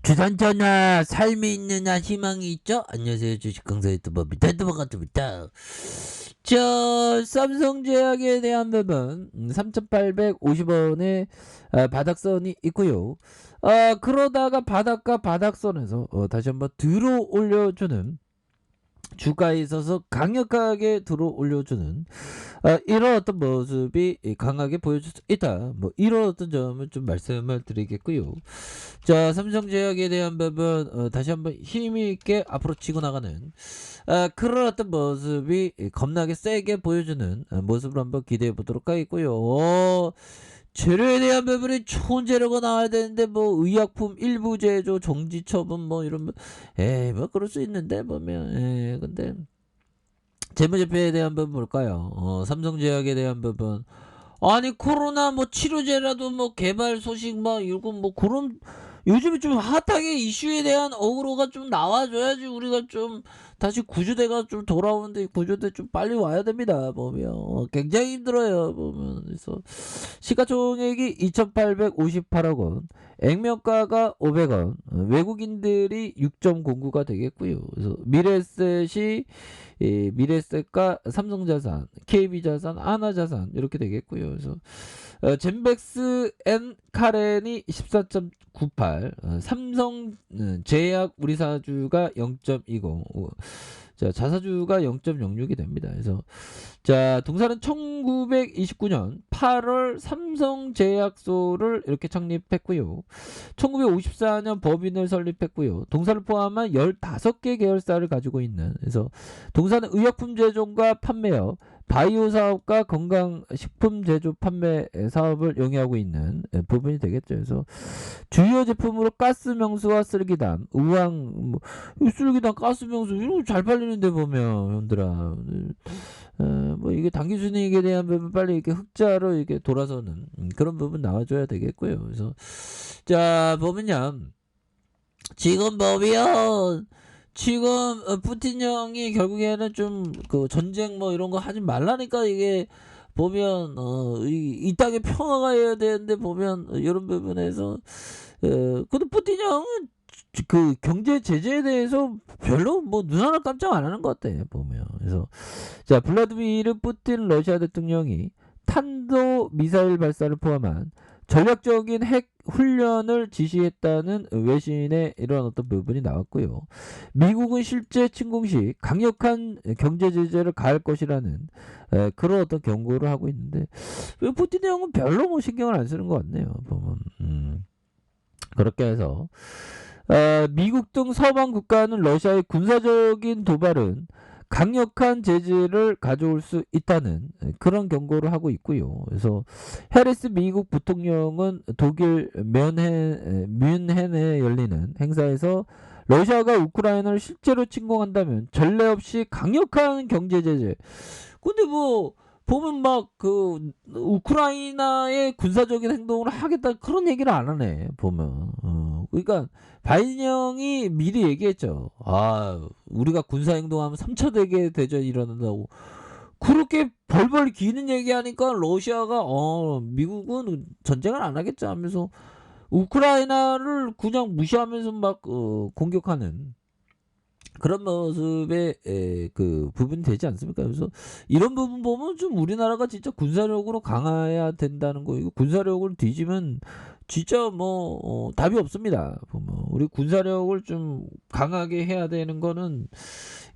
주산전화 삶이 있는 한 희망이 있죠? 안녕하세요. 주식강사 유튜버 밑에도 같습니다. 삼성제약에 대한 부분 3,850원의 바닥선이 있고요. 그러다가 바닥과 바닥선에서 다시 한번 들어 올려주는, 주가에 있어서 강력하게 들어 올려주는 이런 어떤 모습이 강하게 보여줄 수 있다. 뭐 이런 어떤 점을 좀 말씀을 드리겠고요. 자, 삼성제약에 대한 부분 다시 한번 힘있게 앞으로 치고 나가는 그런 어떤 모습이 겁나게 세게 보여주는 모습을 한번 기대해 보도록 하겠고요. 재료에 대한 부분이 좋은 재료가 나와야 되는데 뭐 의약품 일부 제조 정지 처분 뭐 이런 뭐 그럴 수 있는데 보면 근데 재무제표에 대한 부분 볼까요? 삼성제약에 대한 부분, 아니 코로나 뭐 치료제라도 뭐 개발 소식 뭐 이거 뭐 그런, 요즘에 좀 핫하게 이슈에 대한 어그로가 좀 나와줘야지 우리가 좀 다시 구조대가 좀 돌아오는데, 구조대 좀 빨리 와야 됩니다. 보면 굉장히 힘들어요. 보면 그래서 시가총액이 2,858억 원, 액면가가 500원, 외국인들이 6.09가 되겠고요. 그래서 미래에셋과 삼성자산, KB자산, 하나자산 이렇게 되겠고요. 그래서 젠백스 앤 카렌이 14.98, 삼성제약 우리사주가 0.20, 자, 자사주가 0.06이 됩니다. 그래서 자, 동사는 1929년 8월 삼성제약소를 이렇게 창립했고요. 1954년 법인을 설립했고요. 동사를 포함한 15개 계열사를 가지고 있는, 그래서 동사는 의약품 제조과 판매업, 바이오 사업과 건강식품 제조 판매 사업을 영위하고 있는 부분이 되겠죠. 그래서 주요 제품으로 가스 명수와 쓰레기담, 우황, 뭐, 쓰레기담, 가스 명수 이런 거 잘 팔리는데 보면 형들아, 뭐 이게 당기순이익에 대한 부분 빨리 이렇게 흑자로 이렇게 돌아서는 그런 부분 나와줘야 되겠고요. 그래서 자 보면요, 지금 보면 지금 푸틴 형이 결국에는 좀 그 전쟁 뭐 이런 거 하지 말라니까 이게 보면 이 땅에 평화가 해야 되는데 보면 이런 부분에서 근데 푸틴 형은 그 경제 제재에 대해서 별로 뭐 눈 하나 깜짝 안 하는 것 같아 보면. 그래서 자, 블라디미르 푸틴 러시아 대통령이 탄도 미사일 발사를 포함한 전략적인 핵 훈련을 지시했다는 외신의 이런 어떤 부분이 나왔고요. 미국은 실제 침공 시 강력한 경제 제재를 가할 것이라는 그런 어떤 경고를 하고 있는데, 푸틴 형은 별로 뭐 신경을 안 쓰는 것 같네요. 보면 그렇게 해서 미국 등 서방 국가는 러시아의 군사적인 도발은 강력한 제재를 가져올 수 있다는 그런 경고를 하고 있고요. 그래서 해리스 미국 부통령은 독일 뮌헨에 열리는 행사에서 러시아가 우크라이나를 실제로 침공한다면 전례 없이 강력한 경제 제재. 근데 뭐 보면 막 그 우크라이나의 군사적인 행동을 하겠다 그런 얘기를 안 하네 보면. 그러니까 바이든 형이 미리 얘기했죠. 우리가 군사 행동하면 3차 세계 대전이 일어난다고. 그렇게 벌벌 기는 얘기하니까 러시아가 미국은 전쟁을 안 하겠지 하면서 우크라이나를 그냥 무시하면서 막 공격하는 그런 모습의 그 부분이 되지 않습니까? 그래서 이런 부분 보면 좀 우리나라가 진짜 군사력으로 강해야 된다는 거. 이거 군사력을 뒤지면 진짜 뭐 답이 없습니다. 보면 우리 군사력을 좀 강하게 해야 되는 거는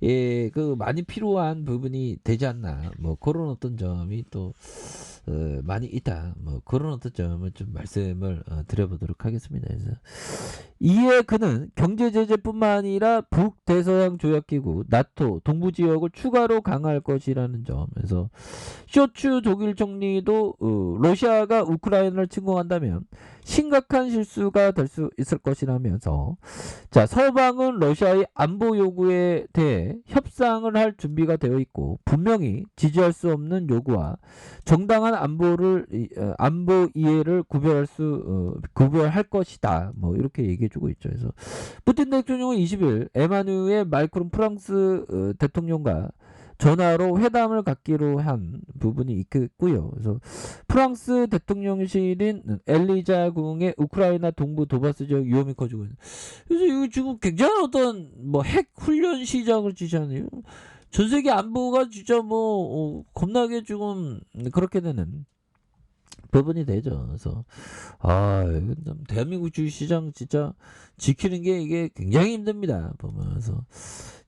그 많이 필요한 부분이 되지 않나. 뭐 그런 어떤 점이 또 많이 있다. 뭐 그런 어떤 점을 좀 말씀을 드려보도록 하겠습니다. 그래서 이에 그는 경제 제재뿐만 아니라 북대서양 조약기구 나토 동부 지역을 추가로 강화할 것이라는 점. 그래서 쇼츠 독일 총리도 러시아가 우크라이나를 침공한다면 심각한 실수가 될 수 있을 것이라면서, 자, 서방은 러시아의 안보 요구에 대해 협상을 할 준비가 되어 있고 분명히 지지할 수 없는 요구와 정당한 안보 이해를 구별할 것이다. 뭐 이렇게 얘기해주고 있죠. 그래서 푸틴 대통령은 20일 에마누엘 마크롱 프랑스 대통령과 전화로 회담을 갖기로 한 부분이 있겠고요. 그래서 프랑스 대통령실인 엘리자 궁의 우크라이나 동부 도바스 지역 위험이 커지고 있는. 그래서 이거 지금 굉장한 어떤 뭐 핵 훈련 시작을 지시하네요. 전 세계 안보가 진짜 뭐 겁나게 지금 그렇게 되는 부분이 되죠. 그래서 이거 참 대한민국 주식시장 진짜 지키는 게 이게 굉장히 힘듭니다. 보면서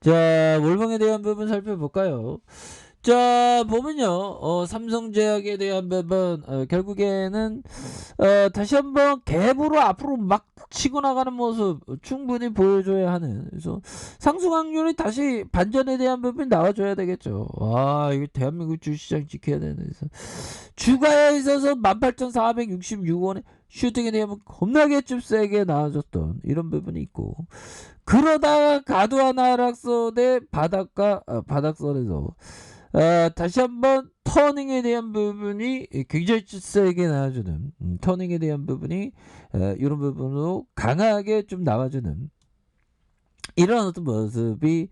자 월봉에 대한 부분 살펴볼까요? 자 보면요 삼성제약에 대한 부분 결국에는 다시 한번 갭으로 앞으로 막 치고 나가는 모습 충분히 보여줘야 하는. 그래서 상승 확률이 다시 반전에 대한 부분이 나와줘야 되겠죠. 이거 대한민국 주식시장 지켜야 되는. 그래서 주가에 있어서 18,466원에 슈팅에 대한 겁나게 좀 세게 나와줬던 이런 부분이 있고, 그러다가 과도한 하락선의 바닥선에서 다시 한번 터닝에 대한 부분이 굉장히 세게 나와주는 터닝에 대한 부분이 이런 부분으로 강하게 좀 나와주는 이런 어떤 모습이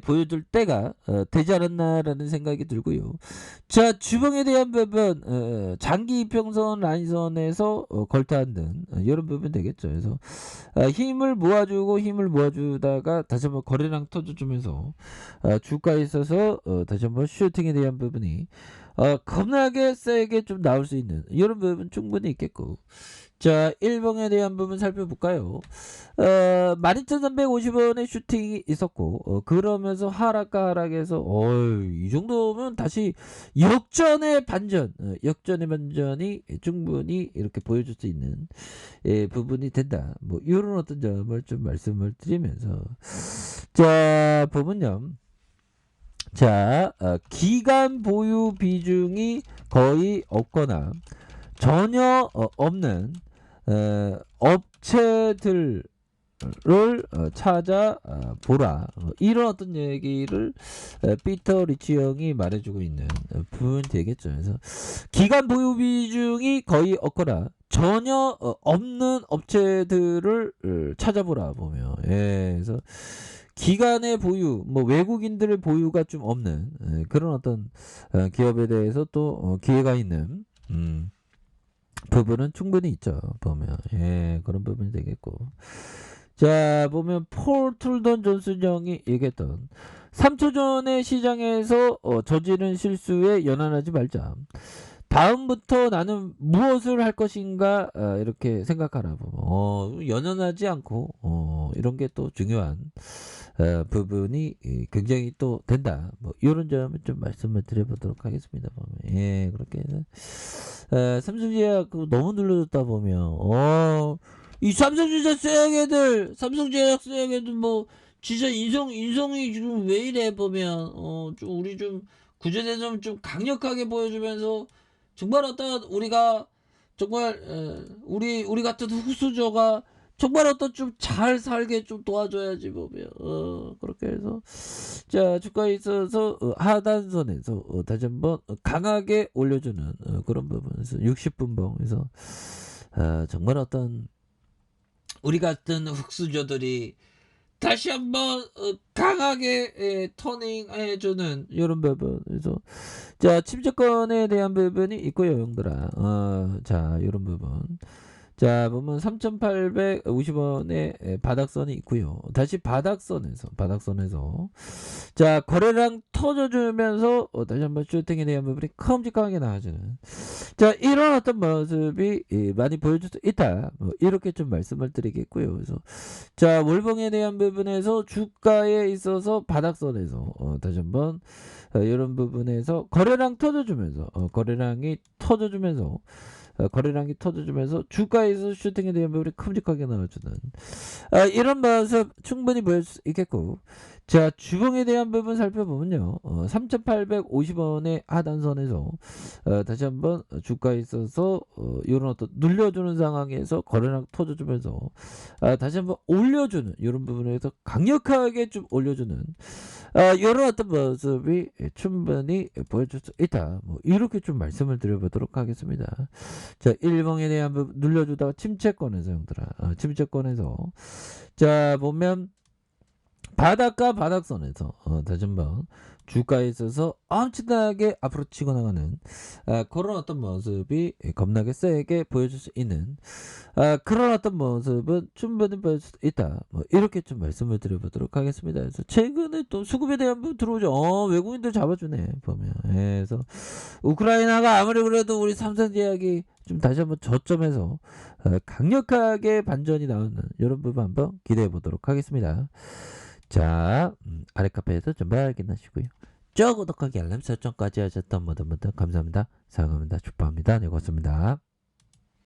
보여줄 때가 되지 않았나라는 생각이 들고요. 자 주봉에 대한 부분 장기 이평선 라인선에서 걸터앉는 이런 부분 되겠죠. 그래서 힘을 모아주다가 다시 한번 거래량 터져주면서 주가에 있어서 다시 한번 슈팅에 대한 부분이 겁나게 세게 좀 나올 수 있는 이런 부분 충분히 있겠고, 자 1봉에 대한 부분 살펴볼까요? 12,350원의 슈팅이 있었고 그러면서 하락과 하락에서 이 정도면 다시 역전의 반전이 충분히 이렇게 보여줄 수 있는 부분이 된다. 뭐 이런 어떤 점을 좀 말씀을 드리면서 자 보면요. 자 기간 보유 비중이 거의 없거나 전혀 없는 업체들을 찾아 보라. 이런 어떤 얘기를 피터 리치 형이 말해주고 있는 부분이 되겠죠. 그래서 기간 보유 비중이 거의 없거나 전혀 없는 업체들을 찾아보라 보면, 그래서 기간의 보유, 뭐 외국인들의 보유가 좀 없는 그런 어떤 기업에 대해서 또 기회가 있는 부분은 충분히 있죠. 보면 그런 부분이 되겠고, 자 보면 폴 툴던 존슨 형이 얘기했던 3초 전에 시장에서 저지른 실수에 연연하지 말자. 다음부터 나는 무엇을 할 것인가 이렇게 생각하라. 연연하지 않고 이런 게 또 중요한 부분이 굉장히 또 된다. 뭐 이런 점을 좀 말씀을 드려보도록 하겠습니다. 보면 그렇게 해서 삼성제약 너무 눌러줬다 보면 이 삼성전자 삼성제약 수행애들 뭐 진짜 인성이 지금 왜 이래 보면 좀 우리 좀 구조대좀 좀 강력하게 보여주면서 정말 어떤 우리가 정말 우리 같은 흑수저가 정말 어떤 좀 잘 살게 좀 도와줘야지 보면 그렇게 해서 자 주가에 있어서 하단선에서 다시 한번 강하게 올려주는 그런 부분에서 60분봉에서 정말 어떤 우리 같은 흑수저들이 다시 한번 강하게 터닝해주는 이런 부분. 그래서 자 침체권에 대한 부분이 있고요, 형들아. 자 이런 부분. 자 보면 3,850원의 바닥선이 있고요. 다시 바닥선에서 자 거래량 터져주면서 다시 한번 슈팅에 대한 부분이 큼직하게 나와주는 자 이런 어떤 모습이 많이 보여줄 수 있다. 뭐 이렇게 좀 말씀을 드리겠고요. 그래서 자 월봉에 대한 부분에서 주가에 있어서 바닥선에서 다시 한번 이런 부분에서 거래량이 터져주면서 주가에서 슈팅에 대한 부분이 큼직하게 나와주는 이런 모습 충분히 보일 수 있겠고, 자 주봉에 대한 부분 살펴보면요 3,850원의 하단선에서 다시 한번 주가에 있어서 이런 어떤 눌려주는 상황에서 거래량 터져주면서 다시 한번 올려주는 이런 부분에서 강력하게 좀 올려주는 이런 어떤 모습이 충분히 보여줄 수 있다. 뭐 이렇게 좀 말씀을 드려보도록 하겠습니다. 자 1봉에 대한 부분 눌려주다가 침체권에서 형들아 침체권에서 자 보면 바닥과 바닥선에서 다시 한번 주가에 있어서 엄청나게 앞으로 치고 나가는 그런 어떤 모습이 겁나게 세게 보여줄 수 있는 그런 어떤 모습은 충분히 보일 수 있다. 뭐 이렇게 좀 말씀을 드려보도록 하겠습니다. 그래서 최근에 또 수급에 대한 부분 들어오죠. 외국인들 잡아주네 보면. 그래서 우크라이나가 아무리 그래도 우리 삼성제약이 좀 다시 한번 저점에서 강력하게 반전이 나오는 이런 부분 한번 기대해 보도록 하겠습니다. 자, 아래 카페에서 좀 확인하시고요. 저 구독하기 알람 설정까지 하셨던 모든 분들 감사합니다. 사랑합니다. 축복합니다. 네, 고맙습니다.